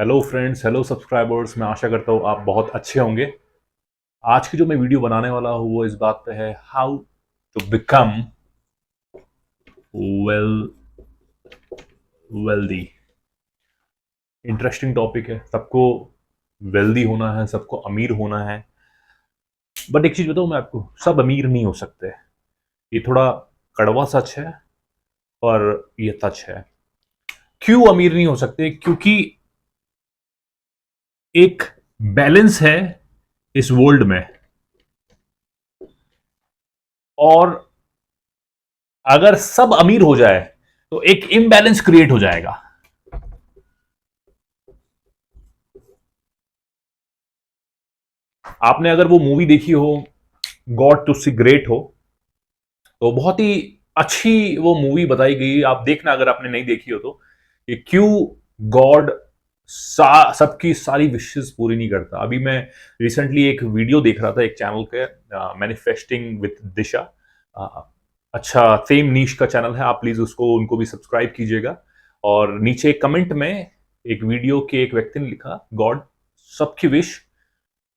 Hello friends, hello subscribers. मैं आशा करता हूँ आप बहुत अच्छे होंगे। आज की जो मैं वीडियो बनाने वाला हूँ वो इस बात पे है, how to become well wealthy. Interesting topic है। सबको वेल्दी होना है, सबको अमीर होना है। बट एक चीज बताऊँ मैं आपको, सब अमीर नहीं हो सकते। ये थोड़ा कड़वा सच है, और ये सच है। क्यों अमीर नहीं हो सकते? क्योंकि एक बैलेंस है इस वर्ल्ड में, और अगर सब अमीर हो जाए तो एक इम्बैलेंस क्रिएट हो जाएगा। आपने अगर वो मूवी देखी हो, गॉड टू सी ग्रेट हो, तो बहुत ही अच्छी वो मूवी बताई गई। आप देखना अगर आपने नहीं देखी हो तो, कि क्यों गॉड सबकी सारी विशेष पूरी नहीं करता। अभी मैं रिसेंटली एक वीडियो देख रहा था एक चैनल के, मैनिफेस्टिंग विद दिशा। अच्छा सेम नीश का चैनल है, आप प्लीज उसको उनको भी सब्सक्राइब कीजिएगा। और नीचे कमेंट में एक वीडियो के एक व्यक्ति ने लिखा, गॉड सबकी विश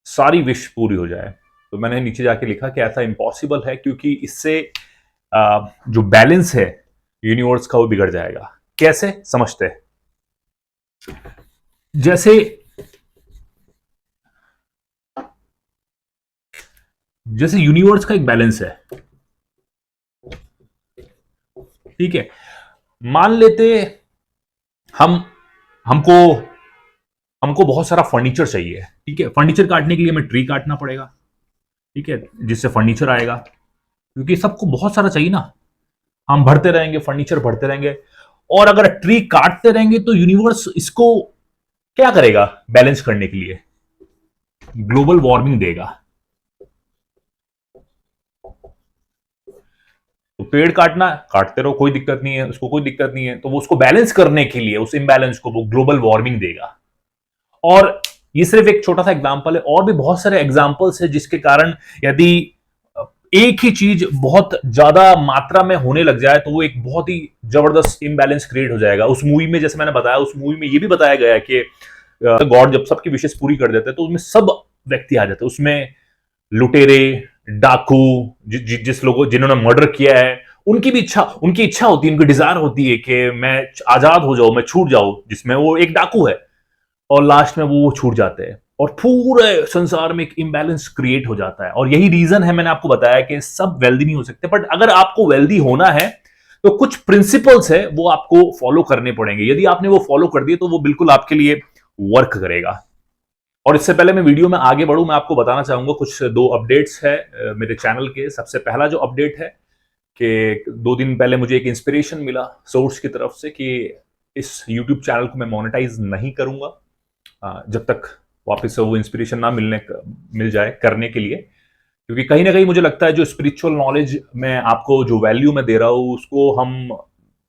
सारी विश पूरी हो जाए। तो मैंने नीचे जाके लिखा कि ऐसा इम्पॉसिबल है, क्योंकि इससे जो बैलेंस है यूनिवर्स का वो बिगड़ जाएगा। कैसे समझते हैं? जैसे जैसे यूनिवर्स का एक बैलेंस है, ठीक है। मान लेते हम हमको हमको बहुत सारा फर्नीचर चाहिए, ठीक है। फर्नीचर काटने के लिए हमें ट्री काटना पड़ेगा, ठीक है, जिससे फर्नीचर आएगा। क्योंकि सबको बहुत सारा चाहिए ना, हम भरते रहेंगे, फर्नीचर भरते रहेंगे। और अगर ट्री काटते रहेंगे तो यूनिवर्स इसको क्या करेगा? बैलेंस करने के लिए ग्लोबल वार्मिंग देगा। तो पेड़ काटना, काटते रहो, कोई दिक्कत नहीं है, उसको कोई दिक्कत नहीं है। तो वो उसको बैलेंस करने के लिए, उस इम्बैलेंस को वो ग्लोबल वार्मिंग देगा। और ये सिर्फ एक छोटा सा एग्जाम्पल है, और भी बहुत सारे एग्जाम्पल्स है जिसके कारण यदि एक ही चीज बहुत ज्यादा मात्रा में होने लग जाए तो वो एक बहुत ही जबरदस्त इम्बैलेंस क्रिएट हो जाएगा। उस मूवी में, जैसे मैंने बताया, उस मूवी में ये भी बताया गया है कि गॉड जब सबकी विशेष पूरी कर देते हैं तो उसमें सब व्यक्ति आ जाते हैं। उसमें लुटेरे, डाकू, जिस लोगों जिन्होंने मर्डर किया है, उनकी इच्छा होती है, उनकी डिजायर होती है कि मैं आजाद हो जाऊं, मैं छूट जाऊं। जिसमें वो एक डाकू है, और लास्ट में वो छूट जाते हैं, और पूरे संसार में एक इम्बैलेंस क्रिएट हो जाता है। और यही रीजन है, मैंने आपको बताया कि सब वेल्दी नहीं हो सकते। बट अगर आपको वेल्दी होना है तो कुछ प्रिंसिपल्स है वो आपको फॉलो करने पड़ेंगे। यदि आपने वो फॉलो कर दिए तो वो बिल्कुल आपके लिए वर्क करेगा। और इससे पहले मैं वीडियो में आगे बढ़ूं, मैं आपको बताना चाहूंगा कुछ दो अपडेट्स है मेरे चैनल के। सबसे पहला जो अपडेट है कि 2 दिन पहले मुझे एक इंस्पिरेशन मिला सोर्स की तरफ से कि इस यूट्यूब चैनल को मैं मोनेटाइज नहीं करूंगा जब तक वापस से वो इंस्पिरेशन ना मिल जाए करने के लिए। क्योंकि कहीं ना कहीं मुझे लगता है जो स्पिरिचुअल नॉलेज मैं आपको, जो वैल्यू मैं दे रहा हूँ, उसको हम,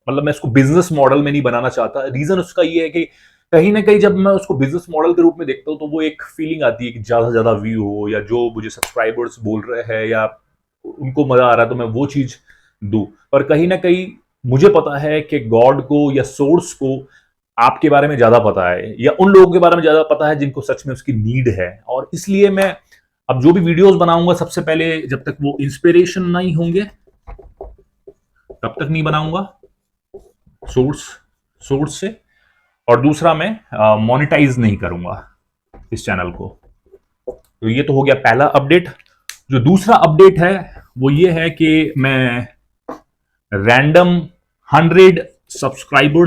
मतलब मैं इसको बिजनेस मॉडल में नहीं बनाना चाहता। रीजन उसका ये है कि कहीं ना कहीं जब मैं उसको बिजनेस मॉडल के रूप में देखता हूँ तो वो एक फीलिंग आती है कि ज्यादा से ज्यादा व्यू हो, या जो मुझे सब्सक्राइबर्स बोल रहे हैं या उनको मजा आ रहा है तो मैं वो चीज दूं। पर कहीं ना कहीं मुझे पता है कि गॉड को या सोर्स को आपके बारे में ज्यादा पता है, या उन लोगों के बारे में ज्यादा पता है जिनको सच में उसकी नीड है। और इसलिए मैं अब जो भी वीडियोस बनाऊंगा, सबसे पहले जब तक वो इंस्पिरेशन नहीं होंगे तब तक नहीं बनाऊंगा सोर्स सोर्स से। और दूसरा, मैं मोनेटाइज नहीं करूंगा इस चैनल को। तो ये तो हो गया पहला अपडेट। जो दूसरा अपडेट है वो ये है कि मैं रैंडम 100 सब्सक्राइबर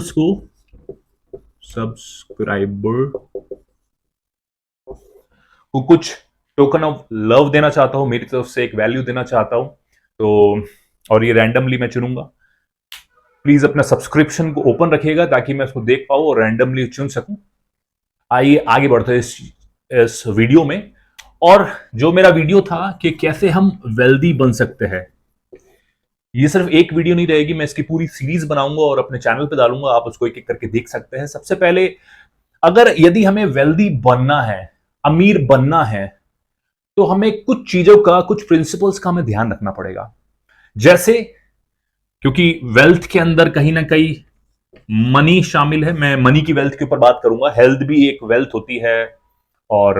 को कुछ टोकन ऑफ लव देना चाहता हूं, मेरी तरफ से एक वैल्यू देना चाहता हूं। तो और ये रैंडमली मैं चुनूंगा। प्लीज अपना सब्सक्रिप्शन को ओपन रखिएगा ताकि मैं उसको देख पाऊं और रैंडमली चुन सकूं। आइए आगे बढ़ते हैं इस वीडियो में। और जो मेरा वीडियो था कि कैसे हम वेल्दी बन सकते हैं, ये सिर्फ एक वीडियो नहीं रहेगी, मैं इसकी पूरी सीरीज बनाऊंगा और अपने चैनल पे डालूंगा। आप उसको एक एक करके देख सकते हैं। सबसे पहले, अगर यदि हमें वेल्दी बनना है, अमीर बनना है, तो हमें कुछ चीजों का, कुछ प्रिंसिपल्स का हमें ध्यान रखना पड़ेगा। जैसे, क्योंकि वेल्थ के अंदर कहीं ना कहीं मनी शामिल है, मैं मनी की वेल्थ के ऊपर बात करूंगा। हेल्थ भी एक वेल्थ होती है और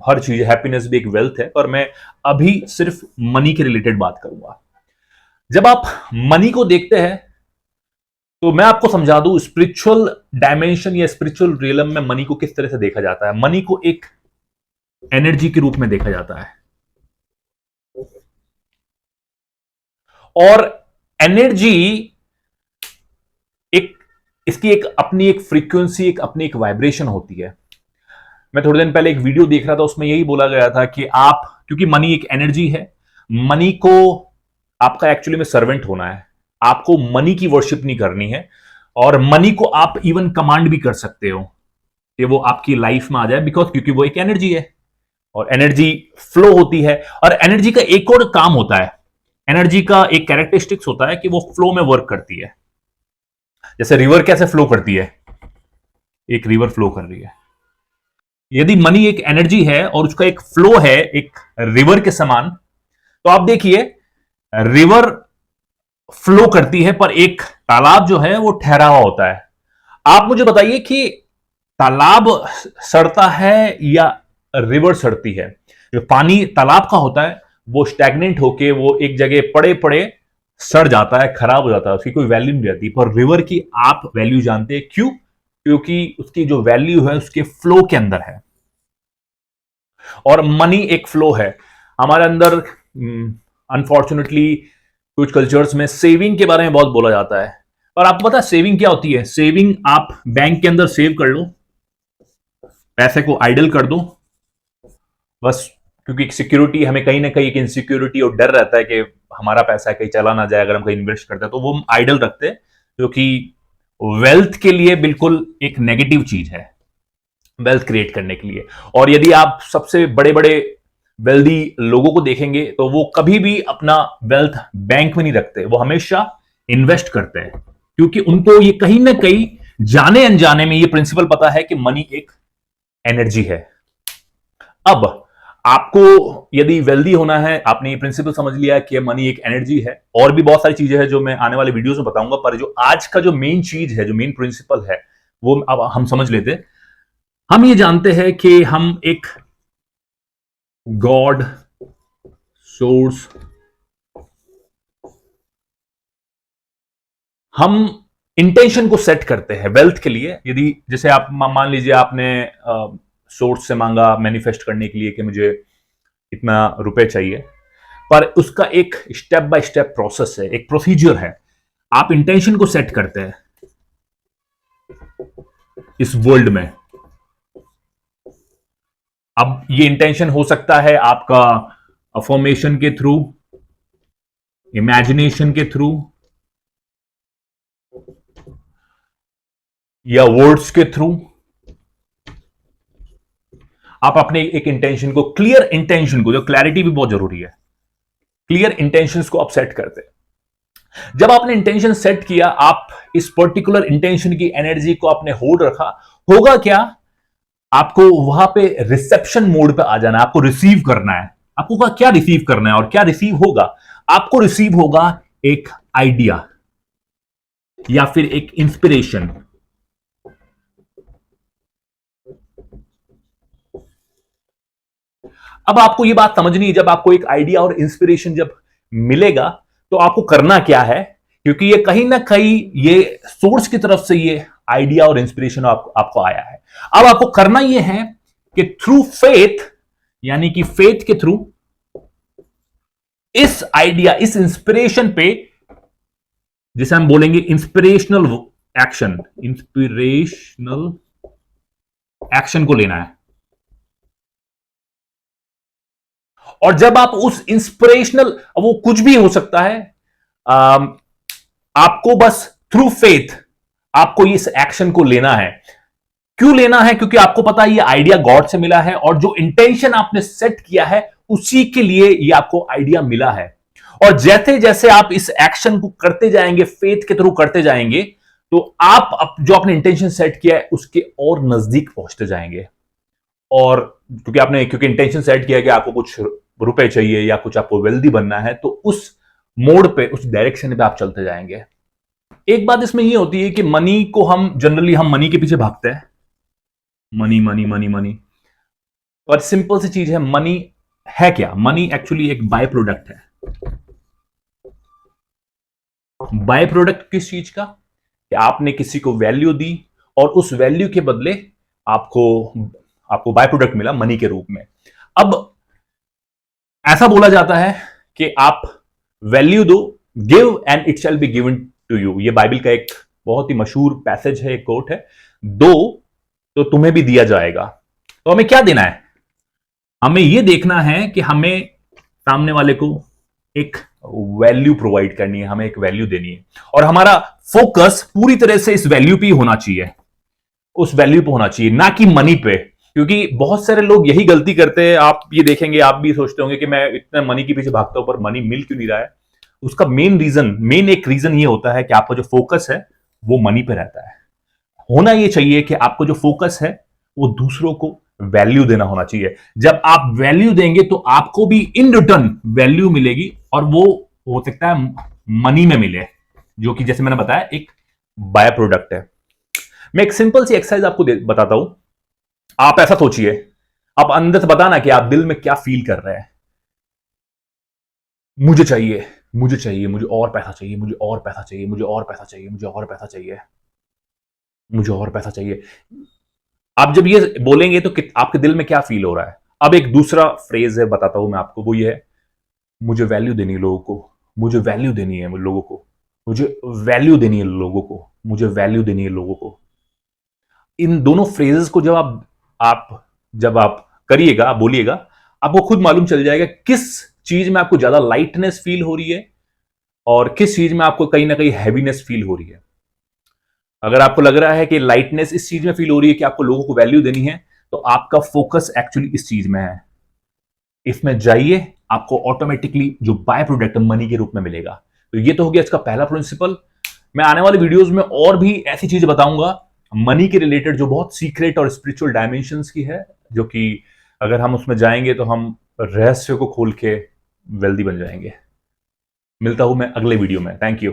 हर चीज, हैप्पीनेस भी एक वेल्थ है, पर मैं अभी सिर्फ मनी के रिलेटेड बात करूंगा। जब आप मनी को देखते हैं तो मैं आपको समझा दूं स्पिरिचुअल डायमेंशन या स्पिरिचुअल रियलम में मनी को किस तरह से देखा जाता है। मनी को एक एनर्जी के रूप में देखा जाता है, और एनर्जी एक, इसकी एक अपनी एक फ्रीक्वेंसी, एक अपनी एक वाइब्रेशन होती है। मैं थोड़े दिन पहले एक वीडियो देख रहा था, उसमें यही बोला गया था कि आप, क्योंकि मनी एक एनर्जी है, मनी को आपका एक्चुअली में सर्वेंट होना है, आपको मनी की वर्शिप नहीं करनी है, और मनी को आप इवन कमांड भी कर सकते हो कि वो आपकी लाइफ में आ जाए, बिकॉज क्योंकि वो एक एनर्जी है और एनर्जी फ्लो होती है। और एनर्जी का एक और काम होता है, एनर्जी का एक कैरेक्टरिस्टिक्स होता है कि वो फ्लो में वर्क करती है। जैसे रिवर कैसे फ्लो करती है, एक रिवर फ्लो कर रही है। यदि मनी एक एनर्जी है और उसका एक फ्लो है एक रिवर के समान, तो आप देखिए रिवर फ्लो करती है, पर एक तालाब जो है वो ठहरा हुआ होता है। आप मुझे बताइए कि तालाब सड़ता है या रिवर सड़ती है? जो पानी तालाब का होता है वो स्टैग्नेंट होके वो एक जगह पड़े पड़े सड़ जाता है, खराब हो जाता है, उसकी कोई वैल्यू नहीं रहती। पर रिवर की आप वैल्यू जानते हैं, क्यों? क्योंकि उसकी जो वैल्यू है उसके फ्लो के अंदर है। और मनी एक फ्लो है हमारे अंदर। अनफॉर्चुनेटली कुछ कल्चर्स में सेविंग के बारे में बहुत बोला जाता है, और आपको पता है सेविंग क्या होती है? सेविंग, आप बैंक के अंदर सेव कर लो, पैसे को आइडल कर दो बस, क्योंकि सिक्योरिटी, हमें कहीं ना कहीं एक इनसिक्योरिटी और डर रहता है कि हमारा पैसा कहीं चला ना जाए अगर हम कहीं इन्वेस्ट करते हैं, तो वो हम आइडल रखते हैं, जो कि वेल्थ के लिए बिल्कुल एक नेगेटिव चीज है, वेल्थ क्रिएट करने के लिए। और यदि आप सबसे बड़े बड़े वेल्दी लोगों को देखेंगे तो वो कभी भी अपना वेल्थ बैंक में नहीं रखते, वो हमेशा इन्वेस्ट करते हैं, क्योंकि उनको ये कहीं ना कहीं जाने अनजाने में ये प्रिंसिपल पता है कि मनी एक एनर्जी है। अब आपको यदि वेल्दी होना है, आपने ये प्रिंसिपल समझ लिया कि मनी एक एनर्जी है, और भी बहुत सारी चीजें हैं जो मैं आने वाले वीडियोस में बताऊंगा, पर जो आज का जो मेन चीज है, जो मेन प्रिंसिपल है, वो अब हम समझ लेते हैं। हम ये जानते हैं कि हम एक गॉड सोर्स, हम इंटेंशन को सेट करते हैं वेल्थ के लिए। यदि जैसे आप मान लीजिए आपने सोर्स से मांगा मैनिफेस्ट करने के लिए कि मुझे इतना रुपए चाहिए, पर उसका एक स्टेप बाय स्टेप प्रोसेस है, एक प्रोसीजर है। आप इंटेंशन को सेट करते हैं इस वर्ल्ड में। अब ये इंटेंशन हो सकता है आपका अफर्मेशन के थ्रू, इमेजिनेशन के थ्रू, या वर्ड्स के थ्रू। आप अपने एक इंटेंशन को, क्लियर इंटेंशन को, जो क्लैरिटी भी बहुत जरूरी है, क्लियर इंटेंशंस को आप सेट करते हैं। जब आपने इंटेंशन सेट किया, आप इस पर्टिकुलर इंटेंशन की एनर्जी को आपने होल्ड रखा, होगा क्या? आपको वहां पे रिसेप्शन मोड पे आ जाना है, आपको रिसीव करना है। आपको क्या रिसीव करना है और क्या रिसीव होगा? आपको रिसीव होगा एक आइडिया या फिर एक इंस्पिरेशन। अब आपको यह बात समझनी है, जब आपको एक आइडिया और इंस्पिरेशन जब मिलेगा तो आपको करना क्या है, क्योंकि ये कहीं ना कहीं ये सोर्स की तरफ से ये आइडिया और इंस्पिरेशन आपको आया है। अब आपको करना यह है कि थ्रू फेथ, यानी कि फेथ के थ्रू इस आइडिया, इस इंस्पिरेशन पे, जिसे हम बोलेंगे इंस्पिरेशनल एक्शन, इंस्पिरेशनल एक्शन को लेना है। और जब आप उस इंस्पिरेशनल, वो कुछ भी हो सकता है, आपको बस थ्रू फेथ आपको इस एक्शन को लेना है। क्यों लेना है? क्योंकि आपको पता है ये आइडिया गॉड से मिला है, और जो इंटेंशन आपने सेट किया है उसी के लिए ये आपको आइडिया मिला है। और जैसे जैसे आप इस एक्शन को करते जाएंगे, फेथ के थ्रू करते जाएंगे, तो आप जो आपने इंटेंशन सेट किया है उसके और नजदीक पहुंचते जाएंगे। और क्योंकि इंटेंशन सेट किया है कि आपको कुछ रुपए चाहिए या कुछ आपको वेल्दी बनना है, तो उस मोड पे, उस डायरेक्शन पे आप चलते जाएंगे। एक बात इसमें ये होती है कि मनी को हम जनरली हम मनी के पीछे भागते हैं, मनी मनी मनी मनी। पर सिंपल सी चीज है, मनी है क्या? मनी एक्चुअली एक बाय प्रोडक्ट है। बाय प्रोडक्ट किस चीज का? कि आपने किसी को वैल्यू दी और उस वैल्यू के बदले आपको आपको बाय प्रोडक्ट मिला मनी के रूप में। अब ऐसा बोला जाता है कि आप वैल्यू दो, give and it shall be given to you. ये बाइबल का एक बहुत ही मशहूर पैसेज है, एक कोट है, दो तो तुम्हें भी दिया जाएगा। तो हमें क्या देना है? हमें यह देखना है कि हमें सामने वाले को एक वैल्यू प्रोवाइड करनी है, हमें एक वैल्यू देनी है, और हमारा फोकस पूरी तरह से इस वैल्यू पे होना चाहिए, उस वैल्यू पे होना चाहिए, ना कि मनी पे। क्योंकि बहुत सारे लोग यही गलती करते हैं, आप ये देखेंगे, आप भी सोचते होंगे कि मैं इतना मनी के पीछे भागता हूं पर मनी मिल क्यों नहीं रहा है। उसका मेन एक रीजन ये होता है कि आपका जो फोकस है वो मनी पे रहता है। होना ये चाहिए कि आपको जो फोकस है वो दूसरों को वैल्यू देना होना चाहिए। जब आप वैल्यू देंगे तो आपको भी इन रिटर्न वैल्यू मिलेगी, और वो हो सकता है मनी में मिले, जो कि जैसे मैंने बताया एक बाय प्रोडक्ट है। मैं एक सिंपल सी एक्सरसाइज आपको बताता हूं। आप ऐसा सोचिए, आप अंदर से बताना कि आप दिल में क्या फील कर रहे हैं। मुझे चाहिए, मुझे चाहिए, मुझे और पैसा चाहिए, मुझे और पैसा चाहिए, मुझे और पैसा चाहिए, मुझे और पैसा चाहिए, मुझे और पैसा चाहिए। आप जब ये बोलेंगे तो आपके दिल में क्या फील हो रहा है? अब एक दूसरा फ्रेज है, बताता हूं मैं आपको, वो ये है, मुझे वैल्यू देनी है लोगों को, मुझे वैल्यू देनी है लोगों को, मुझे वैल्यू देनी है लोगों को, मुझे वैल्यू देनी है लोगों को। इन दोनों फ्रेजेस को जब आप करिएगा, आप बोलिएगा, आपको खुद मालूम चल जाएगा किस चीज में आपको ज्यादा लाइटनेस फील हो रही है और किस चीज में आपको कहीं ना कहीं हैवीनेस फील हो रही है। अगर आपको लग रहा है कि लाइटनेस इस चीज में फील हो रही है कि आपको लोगों को वैल्यू देनी है, तो आपका फोकस एक्चुअली इस चीज में है, इसमें जाइए, आपको ऑटोमेटिकली जो बाय प्रोडक्ट मनी के रूप में मिलेगा। तो ये तो हो गया इसका पहला प्रिंसिपल। मैं आने वाले वीडियोस में और भी ऐसी चीजें बताऊंगा मनी के रिलेटेड, जो बहुत सीक्रेट और स्पिरिचुअल डायमेंशंस की है, जो कि अगर हम उसमें जाएंगे तो हम रहस्य को खोल के वेल्दी बन जाएंगे। मिलता हूं मैं अगले वीडियो में। Thank you.